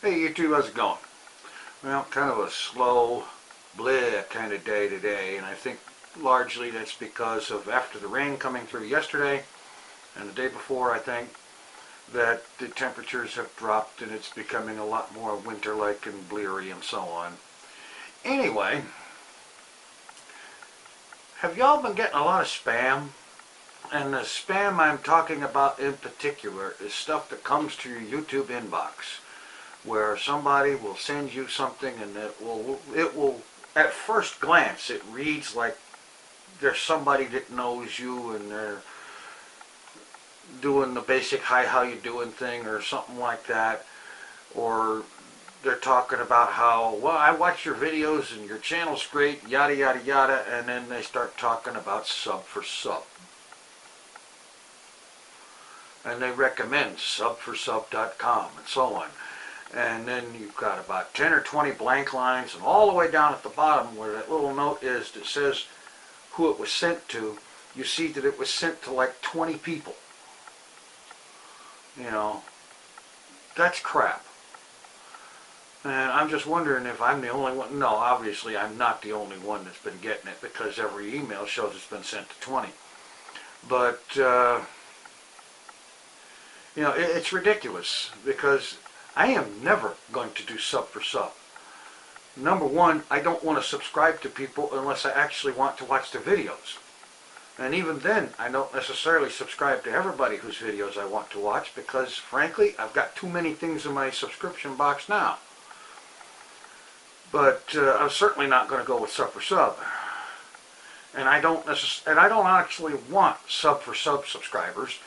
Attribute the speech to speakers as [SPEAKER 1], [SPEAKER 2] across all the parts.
[SPEAKER 1] Hey YouTube, how's it going? Well, kind of a slow, bleh kind of day today, and I think largely that's because of after the rain coming through yesterday and the day before, I think, that the temperatures have dropped and it's becoming a lot more winter-like and bleary and so on. Anyway, have y'all been getting a lot of spam? And the spam I'm talking about in particular is stuff that comes to your YouTube inbox, where somebody will send you something and it will at first glance it reads like there's somebody that knows you and they're doing the basic hi how you doing thing or something like that, or they're talking about how, well, I watch your videos and your channel's great, yada yada yada, and then they start talking about sub for sub. And they recommend subforsub.com and so on. And then you've got about 10 or 20 blank lines, and all the way down at the bottom where that little note is that says who it was sent to, you see that it was sent to like 20 people. You know, that's crap. And I'm just wondering if I'm the only one. No, obviously I'm not the only one that's been getting it, because every email shows it's been sent to 20. But, you know, it's ridiculous, because I am never going to do sub for sub. Number one, I don't want to subscribe to people unless I actually want to watch their videos. And even then, I don't necessarily subscribe to everybody whose videos I want to watch, because frankly, I've got too many things in my subscription box now. But I'm certainly not going to go with sub for sub. And I don't actually want sub for sub subscribers,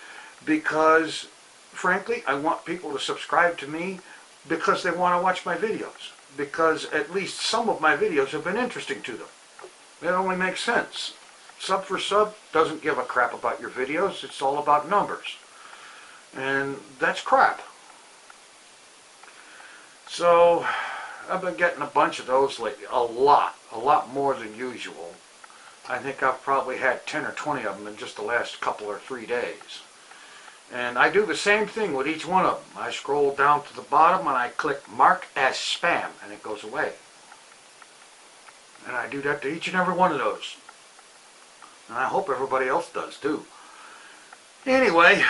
[SPEAKER 1] because frankly, I want people to subscribe to me because they want to watch my videos. Because at least some of my videos have been interesting to them. It only makes sense. Sub for sub doesn't give a crap about your videos. It's all about numbers. And that's crap. So I've been getting a bunch of those lately. A lot more than usual. I think I've probably had 10 or 20 of them in just the last couple or 3 days. And I do the same thing with each one of them. I scroll down to the bottom and I click mark as spam, and it goes away. And I do that to each and every one of those. And I hope everybody else does too. Anyway,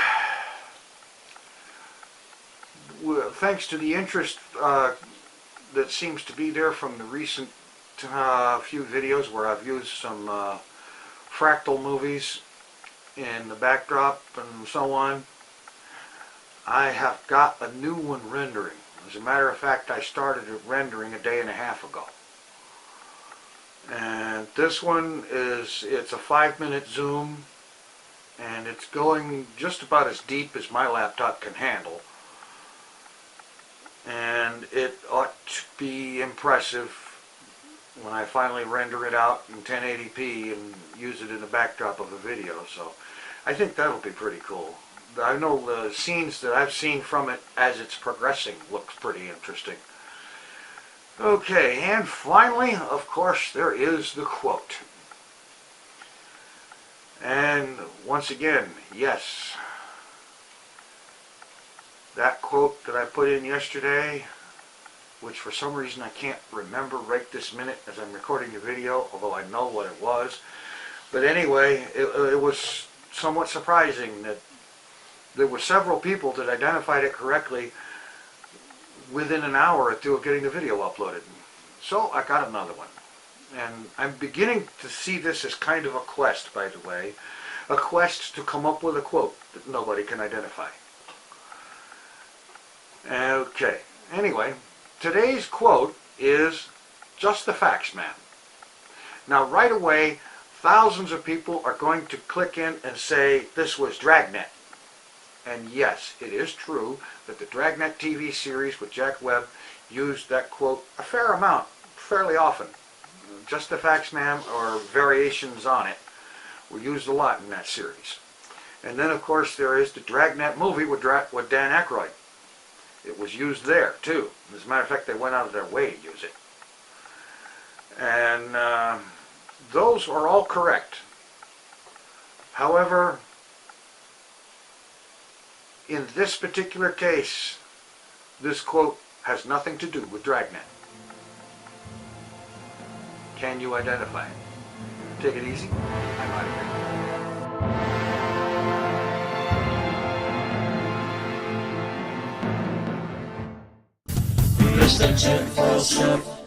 [SPEAKER 1] thanks to the interest that seems to be there from the recent few videos where I've used some fractal movies in the backdrop and so on, I have got a new one rendering. As a matter of fact, I started it rendering a day and a half ago. And this one it's a 5-minute zoom, and it's going just about as deep as my laptop can handle. And it ought to be impressive when I finally render it out in 1080p and use it in the backdrop of a video. So I think that'll be pretty cool. I know the scenes that I've seen from it as it's progressing looks pretty interesting. Okay, and finally, of course, there is the quote. And once again, yes, that quote that I put in yesterday, which for some reason I can't remember right this minute as I'm recording the video, although I know what it was. But anyway, it was somewhat surprising that there were several people that identified it correctly within an hour or two of getting the video uploaded. So I got another one. And I'm beginning to see this as kind of a quest, by the way. A quest to come up with a quote that nobody can identify. Okay, anyway, today's quote is just the facts, man. Now right away, thousands of people are going to click in and say this was Dragnet. And yes, it is true that the Dragnet TV series with Jack Webb used that quote a fair amount, fairly often. Just the facts, ma'am, or variations on it were used a lot in that series. And then, of course, there is the Dragnet movie with Dan Aykroyd. It was used there, too. As a matter of fact, they went out of their way to use it. And those are all correct. However, in this particular case, this quote has nothing to do with Dragnet. Can you identify it? Take it easy. I'm out of here.
[SPEAKER 2] Here's the Tinfoil Chef.